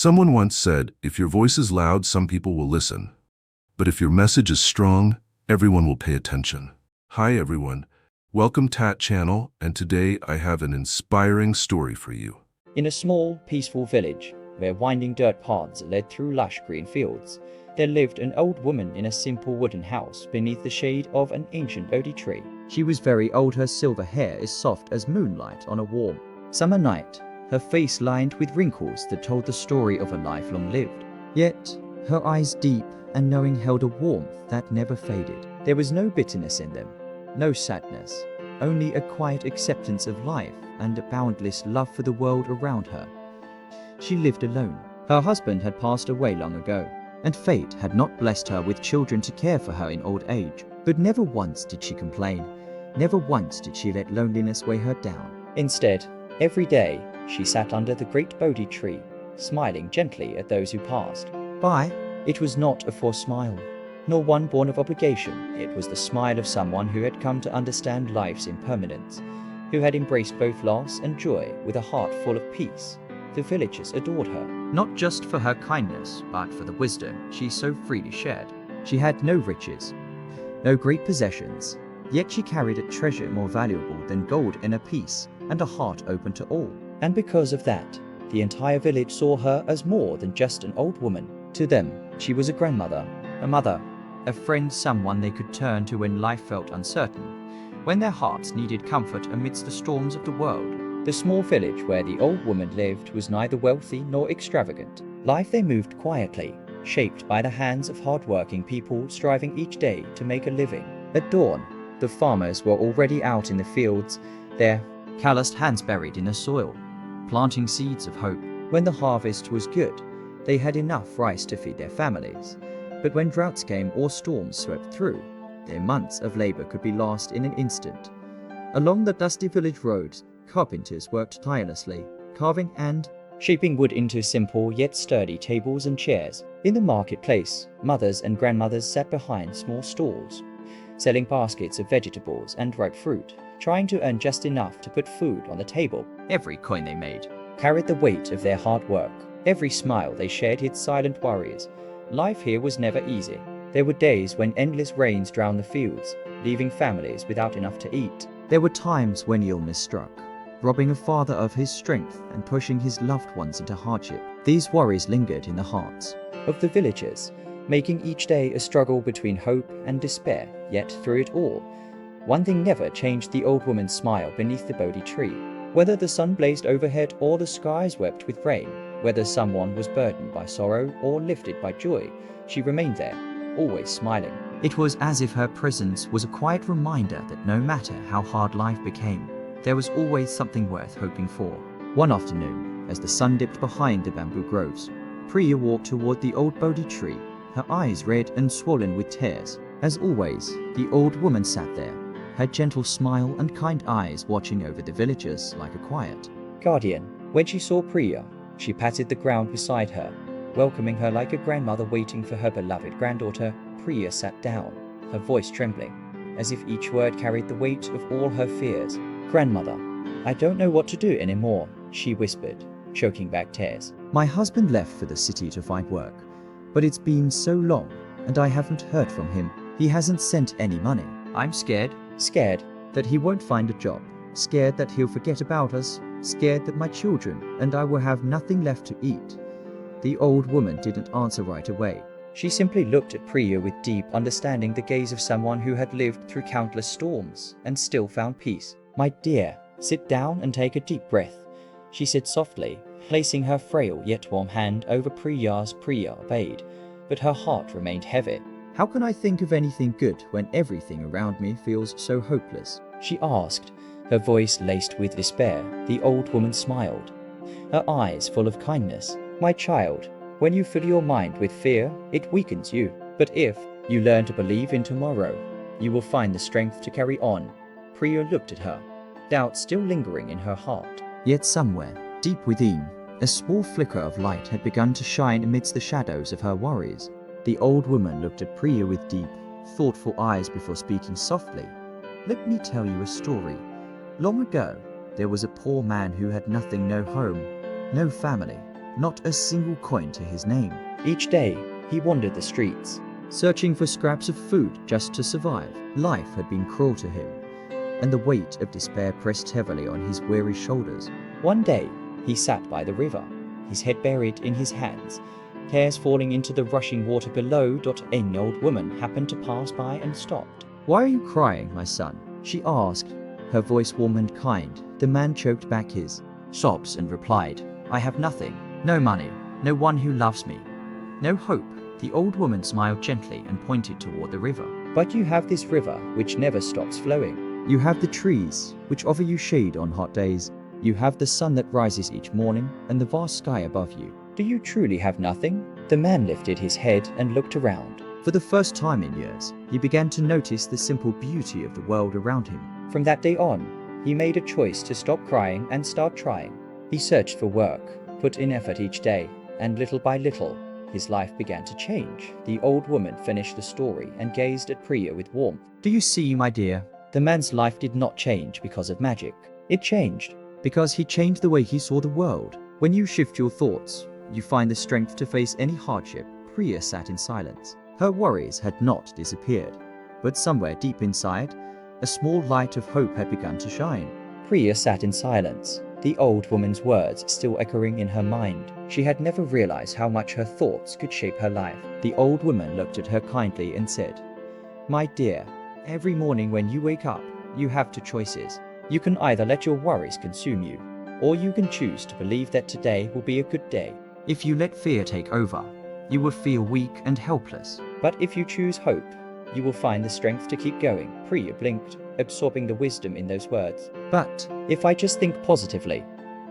Someone once said, if your voice is loud, some people will listen. But if your message is strong, everyone will pay attention. Hi everyone, welcome Tat Channel, and today I have an inspiring story for you. In a small, peaceful village, where winding dirt paths led through lush green fields, there lived an old woman in a simple wooden house beneath the shade of an ancient Bodhi tree. She was very old, her silver hair is soft as moonlight on a warm summer night, her face lined with wrinkles that told the story of a life long lived. Yet, her eyes deep and knowing held a warmth that never faded. There was no bitterness in them, no sadness, only a quiet acceptance of life and a boundless love for the world around her. She lived alone. Her husband had passed away long ago, and fate had not blessed her with children to care for her in old age. But never once did she complain. Never once did she let loneliness weigh her down. Instead, every day, she sat under the great Bodhi tree, smiling gently at those who passed by. It was not a forced smile, nor one born of obligation. It was the smile of someone who had come to understand life's impermanence, who had embraced both loss and joy with a heart full of peace. The villagers adored her, not just for her kindness, but for the wisdom she so freely shared. She had no riches, no great possessions, yet she carried a treasure more valuable than gold in a peace and a heart open to all. And because of that, the entire village saw her as more than just an old woman. To them, she was a grandmother, a mother, a friend, someone they could turn to when life felt uncertain, when their hearts needed comfort amidst the storms of the world. The small village where the old woman lived was neither wealthy nor extravagant. Life there moved quietly, shaped by the hands of hard-working people striving each day to make a living. At dawn, the farmers were already out in the fields, their calloused hands buried in the soil, planting seeds of hope. When the harvest was good, they had enough rice to feed their families. But when droughts came or storms swept through, their months of labor could be lost in an instant. Along the dusty village roads, carpenters worked tirelessly, carving and shaping wood into simple yet sturdy tables and chairs. In the marketplace, mothers and grandmothers sat behind small stalls, selling baskets of vegetables and ripe fruit, trying to earn just enough to put food on the table. Every coin they made carried the weight of their hard work. Every smile they shared hid silent worries. Life here was never easy. There were days when endless rains drowned the fields, leaving families without enough to eat. There were times when illness struck, robbing a father of his strength and pushing his loved ones into hardship. These worries lingered in the hearts of the villagers, making each day a struggle between hope and despair. Yet through it all, one thing never changed: the old woman's smile beneath the Bodhi tree. Whether the sun blazed overhead or the skies wept with rain, whether someone was burdened by sorrow or lifted by joy, she remained there, always smiling. It was as if her presence was a quiet reminder that no matter how hard life became, there was always something worth hoping for. One afternoon, as the sun dipped behind the bamboo groves, Priya walked toward the old Bodhi tree, her eyes red and swollen with tears. As always, the old woman sat there, her gentle smile and kind eyes watching over the villagers like a quiet guardian. When she saw Priya, she patted the ground beside her, welcoming her like a grandmother waiting for her beloved granddaughter. Priya sat down, her voice trembling, as if each word carried the weight of all her fears. "Grandmother, I don't know what to do anymore," she whispered, choking back tears. "My husband left for the city to find work, but it's been so long, and I haven't heard from him. He hasn't sent any money. I'm scared that he won't find a job, scared that he'll forget about us, scared that my children and I will have nothing left to eat." The old woman didn't answer right away. She simply looked at Priya with deep understanding, the gaze of someone who had lived through countless storms and still found peace. "My dear, sit down and take a deep breath," she said softly, placing her frail yet warm hand over Priya's. Priya obeyed, but her heart remained heavy. "How can I think of anything good when everything around me feels so hopeless?" she asked, her voice laced with despair. The old woman smiled, her eyes full of kindness. "My child, when you fill your mind with fear, it weakens you. But if you learn to believe in tomorrow, you will find the strength to carry on." Priya looked at her, doubt still lingering in her heart. Yet somewhere, deep within, a small flicker of light had begun to shine amidst the shadows of her worries. The old woman looked at Priya with deep, thoughtful eyes before speaking softly. "Let me tell you a story. Long ago, there was a poor man who had nothing, no home, no family, not a single coin to his name. Each day, he wandered the streets, searching for scraps of food just to survive. Life had been cruel to him, and the weight of despair pressed heavily on his weary shoulders. One day, he sat by the river, his head buried in his hands, tears falling into the rushing water below. An old woman happened to pass by and stopped. "Why are you crying, my son?" she asked, her voice warm and kind. The man choked back his sobs and replied, "I have nothing, no money, no one who loves me, no hope." The old woman smiled gently and pointed toward the river. "But you have this river which never stops flowing. You have the trees which offer you shade on hot days. You have the sun that rises each morning and the vast sky above you. Do you truly have nothing?" The man lifted his head and looked around. For the first time in years, he began to notice the simple beauty of the world around him. From that day on, he made a choice to stop crying and start trying. He searched for work, put in effort each day, and little by little, his life began to change. The old woman finished the story and gazed at Priya with warmth. "Do you see, my dear? The man's life did not change because of magic. It changed because he changed the way he saw the world. When you shift your thoughts, you find the strength to face any hardship." Priya sat in silence. Her worries had not disappeared, but somewhere deep inside, a small light of hope had begun to shine. Priya sat in silence, the old woman's words still echoing in her mind. She had never realized how much her thoughts could shape her life. The old woman looked at her kindly and said, "My dear, every morning when you wake up, you have two choices. You can either let your worries consume you, or you can choose to believe that today will be a good day. If you let fear take over, you will feel weak and helpless. But if you choose hope, you will find the strength to keep going." Priya blinked, absorbing the wisdom in those words. "But if I just think positively,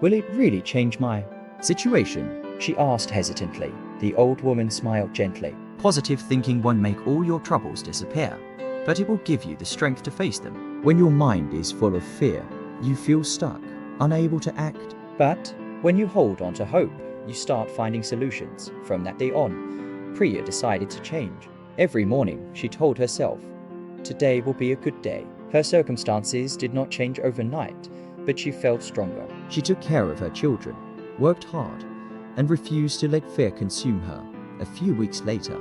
will it really change my situation?" she asked hesitantly. The old woman smiled gently. "Positive thinking won't make all your troubles disappear, but it will give you the strength to face them. When your mind is full of fear, you feel stuck, unable to act. But when you hold on to hope, you start finding solutions." From that day on, Priya decided to change. Every morning, she told herself, "Today will be a good day." Her circumstances did not change overnight, but she felt stronger. She took care of her children, worked hard, and refused to let fear consume her. A few weeks later,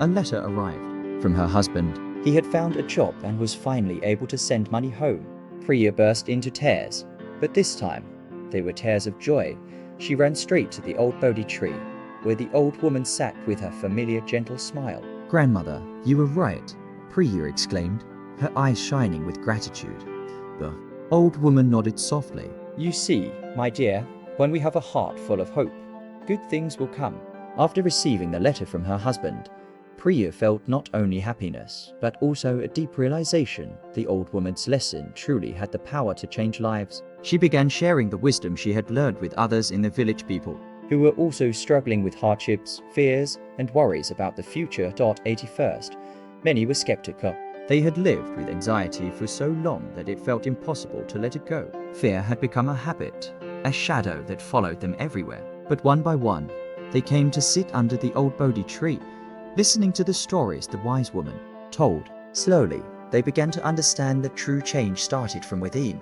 a letter arrived from her husband. He had found a job and was finally able to send money home. Priya burst into tears, but this time, they were tears of joy. She ran straight to the old Bodhi tree, where the old woman sat with her familiar gentle smile. "Grandmother, you were right," Priya exclaimed, her eyes shining with gratitude. The old woman nodded softly. "You see, my dear, when we have a heart full of hope, good things will come." After receiving the letter from her husband, Priya felt not only happiness, but also a deep realization the old woman's lesson truly had the power to change lives. She began sharing the wisdom she had learned with others in the village, people who were also struggling with hardships, fears, and worries about the future. 81st. Many were skeptical. They had lived with anxiety for so long that it felt impossible to let it go. Fear had become a habit, a shadow that followed them everywhere. But one by one, they came to sit under the old Bodhi tree, listening to the stories the wise woman told. Slowly, they began to understand that true change started from within.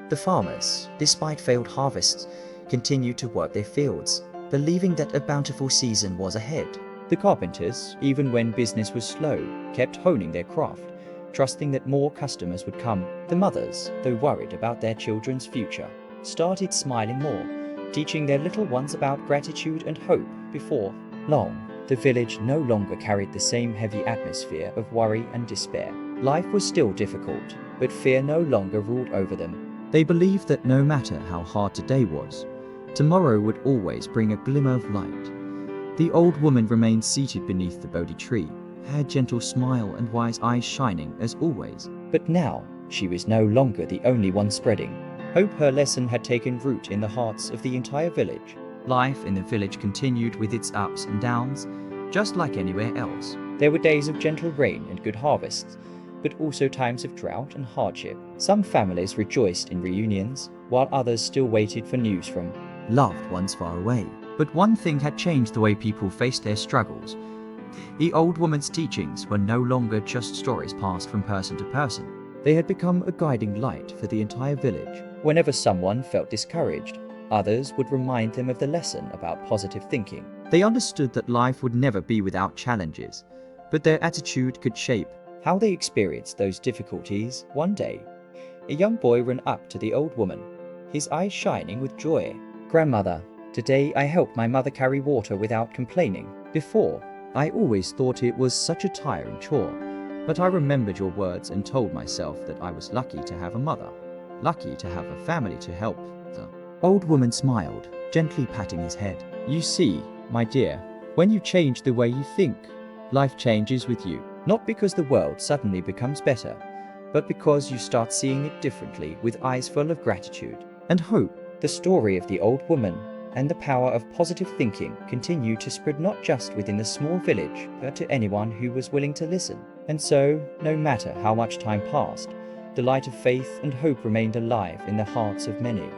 The farmers, despite failed harvests, continued to work their fields, believing that a bountiful season was ahead. The carpenters, even when business was slow, kept honing their craft, trusting that more customers would come. The mothers, though worried about their children's future, started smiling more, teaching their little ones about gratitude and hope. Before long, the village no longer carried the same heavy atmosphere of worry and despair. Life was still difficult, but fear no longer ruled over them. They believed that no matter how hard today was, tomorrow would always bring a glimmer of light. The old woman remained seated beneath the Bodhi tree, her gentle smile and wise eyes shining as always. But now, she was no longer the only one spreading hope. Her lesson had taken root in the hearts of the entire village. Life in the village continued with its ups and downs, just like anywhere else. There were days of gentle rain and good harvests, but also times of drought and hardship. Some families rejoiced in reunions, while others still waited for news from loved ones far away. But one thing had changed the way people faced their struggles. The old woman's teachings were no longer just stories passed from person to person. They had become a guiding light for the entire village. Whenever someone felt discouraged, Others would remind them of the lesson about positive thinking. They understood that life would never be without challenges, but their attitude could shape how they experienced those difficulties. One day, a young boy ran up to the old woman, his eyes shining with joy. "Grandmother, today I helped my mother carry water without complaining. Before, I always thought it was such a tiring chore, but I remembered your words and told myself that I was lucky to have a mother, lucky to have a family to help." The old woman smiled, gently patting his head. "You see, my dear, when you change the way you think, life changes with you. Not because the world suddenly becomes better, but because you start seeing it differently with eyes full of gratitude and hope." The story of the old woman and the power of positive thinking continued to spread not just within the small village, but to anyone who was willing to listen. And so, no matter how much time passed, the light of faith and hope remained alive in the hearts of many.